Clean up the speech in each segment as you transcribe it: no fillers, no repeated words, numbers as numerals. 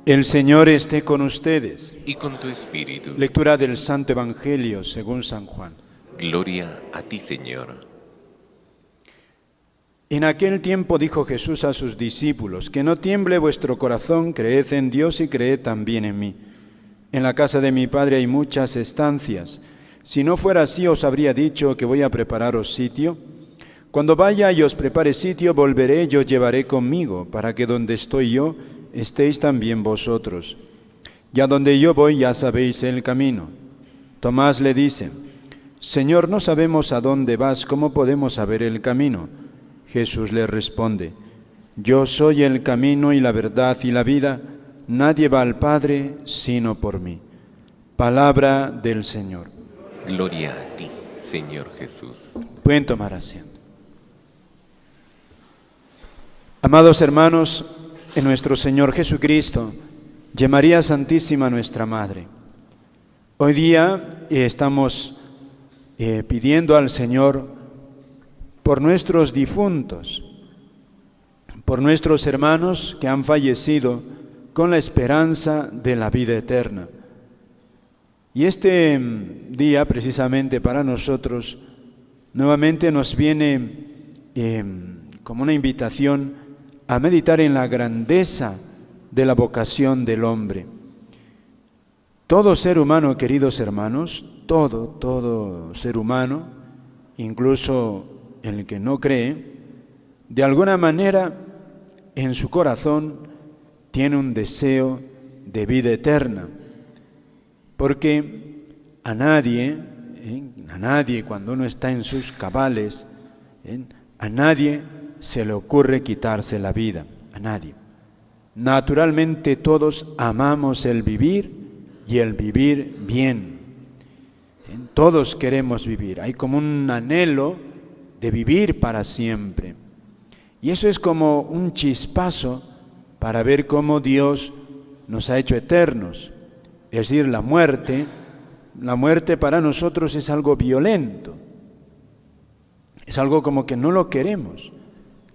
El Señor esté con ustedes. Y con tu espíritu. Lectura del Santo Evangelio según San Juan. Gloria a ti, Señor. En aquel tiempo dijo Jesús a sus discípulos: que no tiemble vuestro corazón, creed en Dios y creed también en mí. En la casa de mi Padre hay muchas estancias. Si no fuera así, os habría dicho que voy a prepararos sitio. Cuando vaya y os prepare sitio, volveré y os llevaré conmigo, para que donde estoy yo, estéis también vosotros. Ya donde yo voy, ya sabéis el camino. Tomás le dice: Señor, no sabemos a dónde vas, ¿cómo podemos saber el camino? Jesús le responde: Yo soy el camino y la verdad y la vida. Nadie va al Padre sino por mí. Palabra del Señor. Gloria a ti, Señor Jesús. Pueden tomar asiento. Amados hermanos, en nuestro Señor Jesucristo y María Santísima, nuestra Madre, hoy día estamos pidiendo al Señor por nuestros difuntos, por nuestros hermanos que han fallecido con la esperanza de la vida eterna. Y este día, precisamente para nosotros, nuevamente nos viene como una invitación a meditar en la grandeza de la vocación del hombre. Todo ser humano, queridos hermanos, todo ser humano, incluso el que no cree, de alguna manera en su corazón tiene un deseo de vida eterna, porque a nadie cuando uno está en sus cabales, a nadie se le ocurre quitarse la vida, a nadie. Naturalmente todos amamos el vivir y el vivir bien. Todos queremos vivir, hay como un anhelo de vivir para siempre. Y eso es como un chispazo para ver cómo Dios nos ha hecho eternos. Es decir, la muerte para nosotros es algo violento. Es algo como que no lo queremos.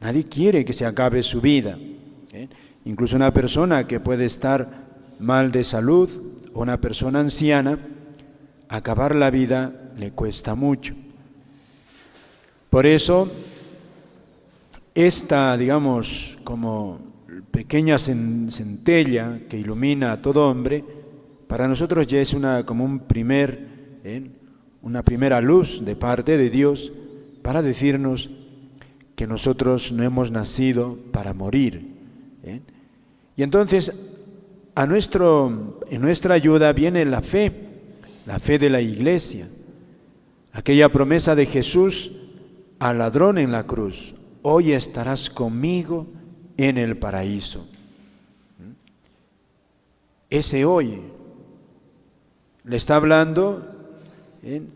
Nadie quiere que se acabe su vida. Incluso una persona que puede estar mal de salud o una persona anciana, acabar la vida le cuesta mucho. Por eso, esta, digamos, como pequeña centella que ilumina a todo hombre, para nosotros ya es una primera luz de parte de Dios para decirnos que nosotros no hemos nacido para morir. Y entonces, en nuestra ayuda viene la fe de la Iglesia, aquella promesa de Jesús al ladrón en la cruz: hoy estarás conmigo en el paraíso. Ese hoy le está hablando,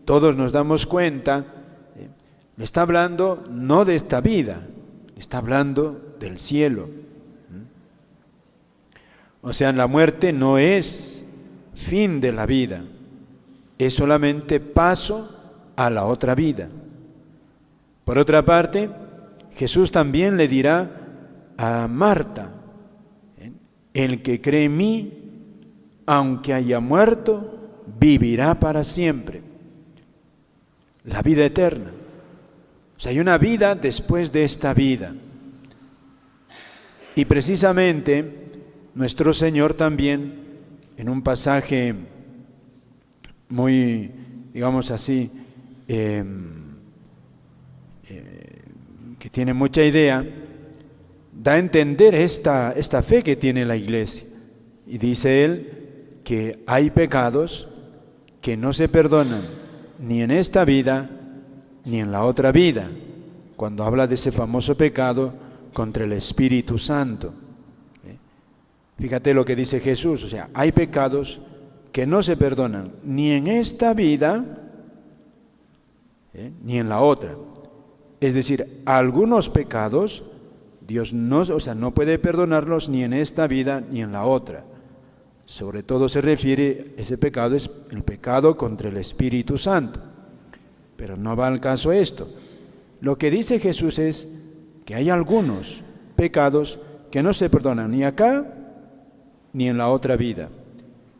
todos nos damos cuenta, le está hablando no de esta vida, le está hablando del cielo. O sea, la muerte no es fin de la vida, es solamente paso a la otra vida. Por otra parte, Jesús también le dirá a Marta: el que cree en mí, aunque haya muerto, vivirá para siempre. La vida eterna. O sea, hay una vida después de esta vida. Y precisamente nuestro Señor también, en un pasaje muy, digamos así, que tiene mucha idea, da a entender esta fe que tiene la Iglesia. Y dice Él que hay pecados que no se perdonan ni en esta vida ni en la otra vida, cuando habla de ese famoso pecado contra el Espíritu Santo. Fíjate lo que dice Jesús, o sea, hay pecados que no se perdonan ni en esta vida ni en la otra. Es decir, algunos pecados Dios no puede perdonarlos ni en esta vida ni en la otra. Sobre todo se refiere, ese pecado es el pecado contra el Espíritu Santo. Pero no va al caso esto. Lo que dice Jesús es que hay algunos pecados que no se perdonan ni acá ni en la otra vida.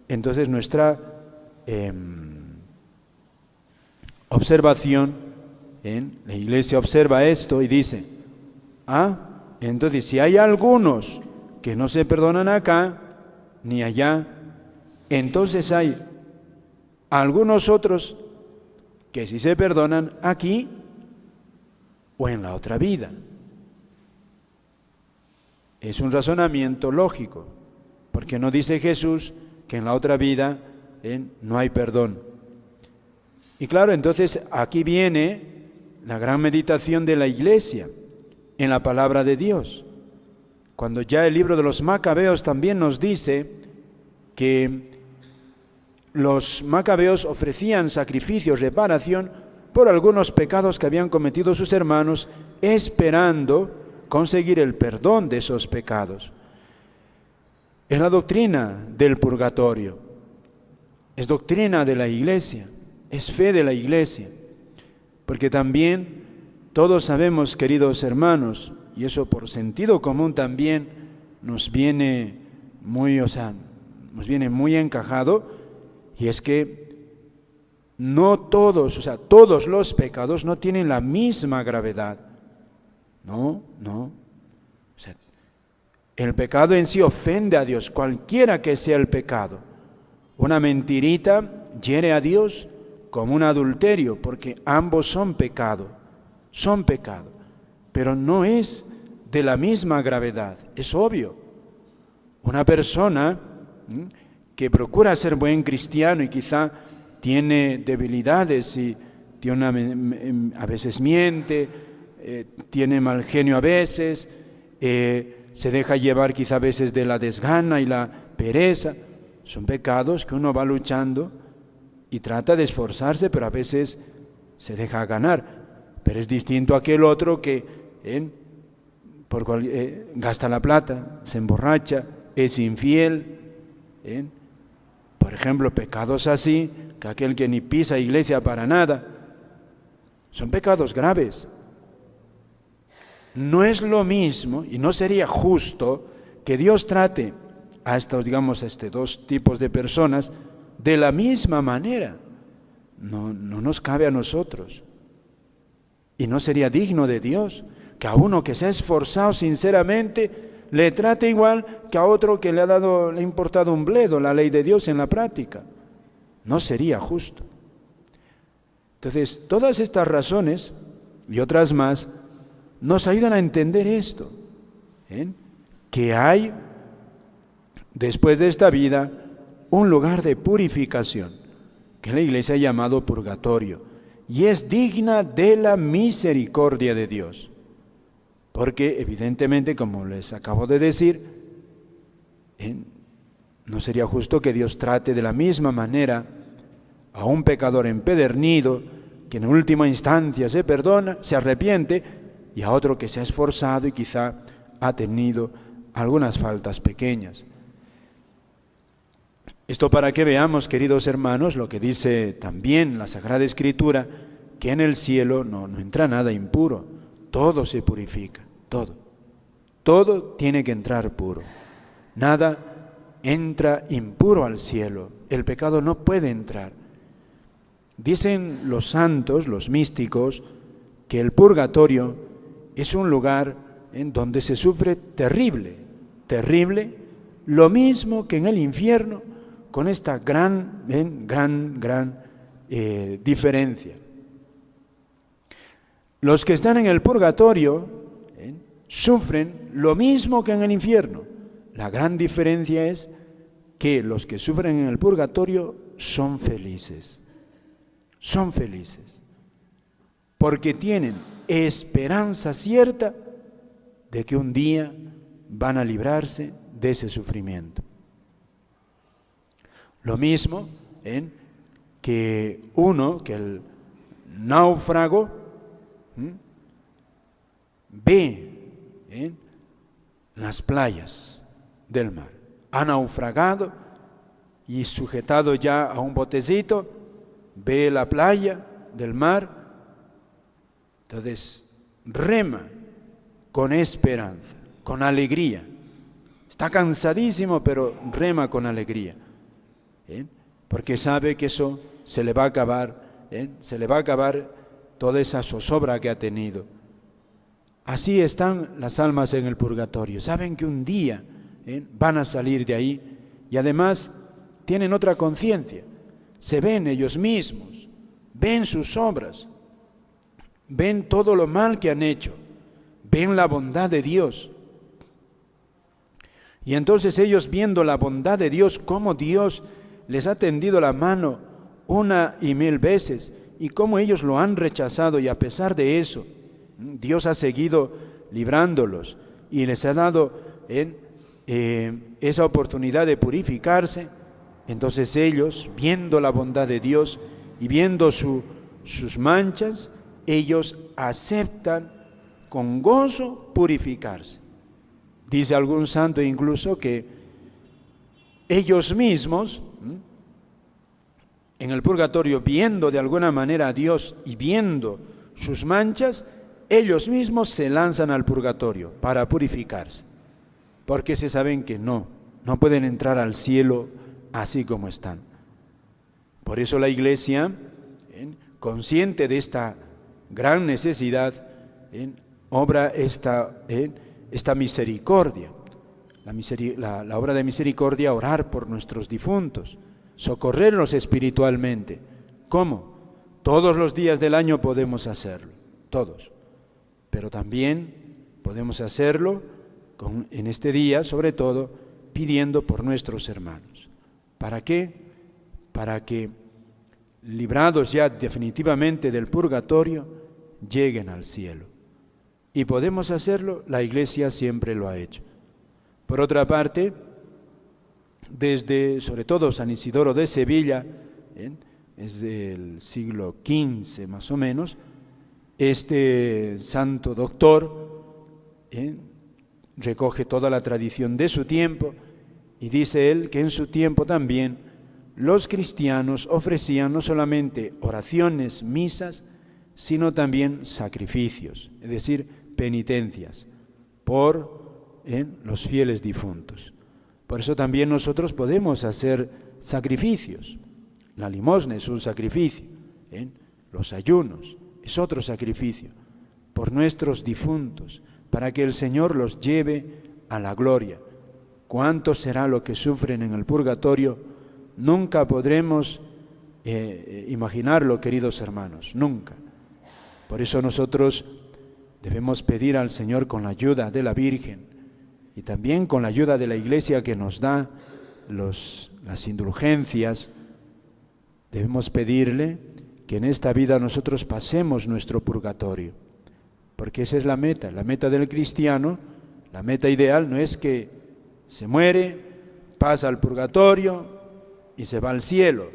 Entonces nuestra observación, la Iglesia observa esto y dice, entonces si hay algunos que no se perdonan acá ni allá, entonces hay algunos otros que sí se perdonan aquí o en la otra vida. Es un razonamiento lógico, porque no dice Jesús que en la otra vida no hay perdón. Y claro, entonces aquí viene la gran meditación de la Iglesia en la palabra de Dios. Cuando ya el libro de los Macabeos también nos dice que los Macabeos ofrecían sacrificios, reparación por algunos pecados que habían cometido sus hermanos, esperando conseguir el perdón de esos pecados. Es la doctrina del purgatorio, es doctrina de la Iglesia, es fe de la Iglesia, porque también todos sabemos, queridos hermanos, y eso por sentido común también nos viene muy encajado, y es que no todos, todos los pecados no tienen la misma gravedad. No. El pecado en sí ofende a Dios, cualquiera que sea el pecado. Una mentirita hiere a Dios como un adulterio, porque ambos son pecado, pero no es de la misma gravedad, es obvio. Una persona que procura ser buen cristiano y quizá tiene debilidades y a veces miente, tiene mal genio a veces, se deja llevar quizá a veces de la desgana y la pereza. Son pecados que uno va luchando y trata de esforzarse, pero a veces se deja ganar. Pero es distinto a aquel otro que gasta la plata, se emborracha, es infiel. Por ejemplo, pecados así, que aquel que ni pisa iglesia para nada, son pecados graves. No es lo mismo y no sería justo que Dios trate a estos dos tipos de personas de la misma manera. No nos cabe a nosotros. Y no sería digno de Dios que a uno que se ha esforzado sinceramente le trate igual que a otro que le ha importado un bledo la ley de Dios en la práctica. No sería justo. Entonces, todas estas razones y otras más nos ayudan a entender esto, que hay, después de esta vida, un lugar de purificación, que la Iglesia ha llamado purgatorio, y es digna de la misericordia de Dios, porque evidentemente, como les acabo de decir, no sería justo que Dios trate de la misma manera a un pecador empedernido, que en última instancia se perdona, se arrepiente, y a otro que se ha esforzado y quizá ha tenido algunas faltas pequeñas. Esto para que veamos, queridos hermanos, lo que dice también la Sagrada Escritura, que en el cielo no entra nada impuro, todo se purifica, todo tiene que entrar puro, nada entra impuro al cielo, el pecado no puede entrar. Dicen los santos, los místicos, que el purgatorio es un lugar en donde se sufre terrible, lo mismo que en el infierno, con esta gran diferencia. Los que están en el purgatorio sufren lo mismo que en el infierno. La gran diferencia es que los que sufren en el purgatorio son felices, porque tienen esperanza cierta de que un día van a librarse de ese sufrimiento. Lo mismo que el náufrago ve las playas del mar. Ha naufragado y sujetado ya a un botecito, ve la playa del mar. Entonces rema con esperanza, con alegría. Está cansadísimo, pero rema con alegría, porque sabe que eso se le va a acabar, se le va a acabar toda esa zozobra que ha tenido. Así están las almas en el purgatorio. Saben que un día van a salir de ahí y además tienen otra conciencia. Se ven ellos mismos, ven sus obras, ven todo lo mal que han hecho, ven la bondad de Dios. Y entonces ellos, viendo la bondad de Dios, cómo Dios les ha tendido la mano una y mil veces y cómo ellos lo han rechazado, y a pesar de eso Dios ha seguido librándolos y les ha dado esa oportunidad de purificarse. Entonces ellos, viendo la bondad de Dios y viendo sus manchas, ellos aceptan con gozo purificarse. Dice algún santo incluso que ellos mismos, en el purgatorio, viendo de alguna manera a Dios y viendo sus manchas, ellos mismos se lanzan al purgatorio para purificarse, porque se saben que no pueden entrar al cielo así como están. Por eso la Iglesia, consciente de esta gran necesidad, obra esta misericordia, la obra de misericordia, orar por nuestros difuntos, socorrerlos espiritualmente. ¿Cómo? Todos los días del año podemos hacerlo, todos. Pero también podemos hacerlo en este día, sobre todo, pidiendo por nuestros hermanos. ¿Para qué? Para que, librados ya definitivamente del purgatorio, lleguen al cielo. Y podemos hacerlo, la Iglesia siempre lo ha hecho. Por otra parte, desde, sobre todo, San Isidoro de Sevilla, es del siglo XV más o menos, este santo doctor recoge toda la tradición de su tiempo y dice él que en su tiempo también los cristianos ofrecían no solamente oraciones, misas, sino también sacrificios, es decir, penitencias por los fieles difuntos. Por eso también nosotros podemos hacer sacrificios. La limosna es un sacrificio, los ayunos es otro sacrificio por nuestros difuntos, para que el Señor los lleve a la gloria. ¿Cuánto será lo que sufren en el purgatorio? Nunca podremos imaginarlo, queridos hermanos, nunca. Por eso nosotros debemos pedir al Señor, con la ayuda de la Virgen y también con la ayuda de la Iglesia que nos da las indulgencias, debemos pedirle que en esta vida nosotros pasemos nuestro purgatorio, porque esa es la meta del cristiano. La meta ideal no es que se muere, pasa al purgatorio y se va al cielo,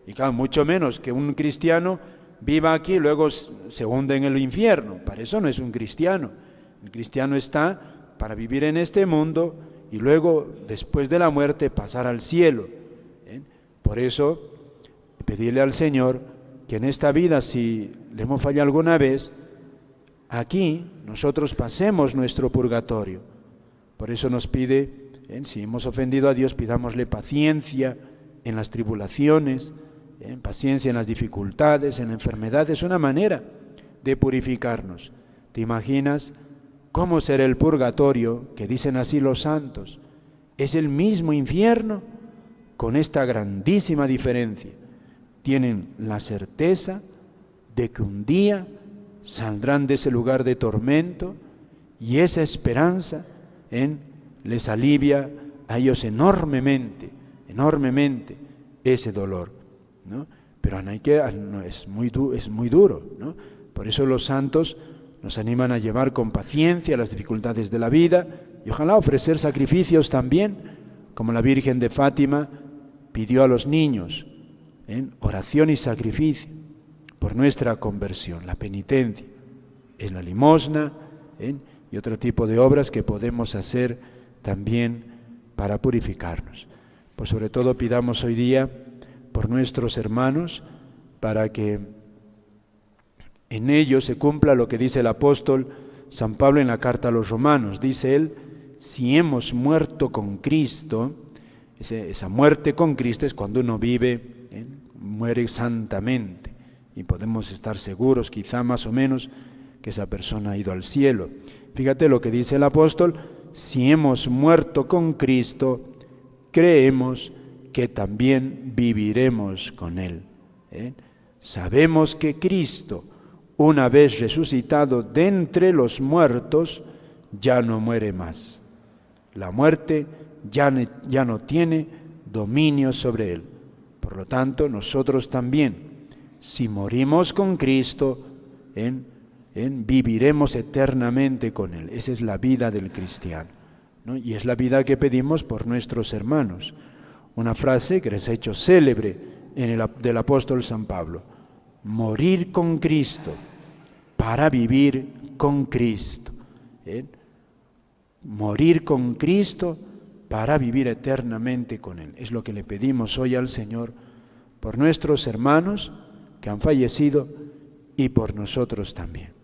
y claro, mucho menos que un cristiano viva aquí y luego se hunde en el infierno. Para eso no es un cristiano. El cristiano está para vivir en este mundo y luego, después de la muerte, pasar al cielo. Por eso, pedirle al Señor que en esta vida, si le hemos fallado alguna vez, aquí nosotros pasemos nuestro purgatorio. Por eso nos pide, si hemos ofendido a Dios, pidámosle paciencia en las tribulaciones, paciencia en las dificultades, en la enfermedad. Es una manera de purificarnos. ¿Te imaginas cómo será el purgatorio, que dicen así los santos? Es el mismo infierno, con esta grandísima diferencia. Tienen la certeza de que un día saldrán de ese lugar de tormento, y esa esperanza les alivia a ellos enormemente ese dolor, ¿no? Pero es muy duro, ¿no? Por eso los santos nos animan a llevar con paciencia las dificultades de la vida y ojalá ofrecer sacrificios también, como la Virgen de Fátima pidió a los niños, oración y sacrificio por nuestra conversión. La penitencia es la limosna, y otro tipo de obras que podemos hacer también para purificarnos. Pues sobre todo pidamos hoy día por nuestros hermanos, para que en ellos se cumpla lo que dice el apóstol San Pablo en la carta a los romanos. Dice él si hemos muerto con Cristo, esa muerte con Cristo es cuando uno vive, muere santamente, y podemos estar seguros, quizá más o menos, que esa persona ha ido al cielo. Fíjate lo que dice el apóstol: si hemos muerto con Cristo, creemos que también viviremos con Él. Sabemos que Cristo, una vez resucitado de entre los muertos, ya no muere más. La muerte ya no tiene dominio sobre Él. Por lo tanto, nosotros también, si morimos con Cristo, viviremos eternamente con Él. Esa es la vida del cristiano, ¿no? Y es la vida que pedimos por nuestros hermanos. Una frase que les ha hecho célebre del apóstol San Pablo: morir con Cristo para vivir con Cristo. Morir con Cristo para vivir eternamente con Él. Es lo que le pedimos hoy al Señor por nuestros hermanos que han fallecido y por nosotros también.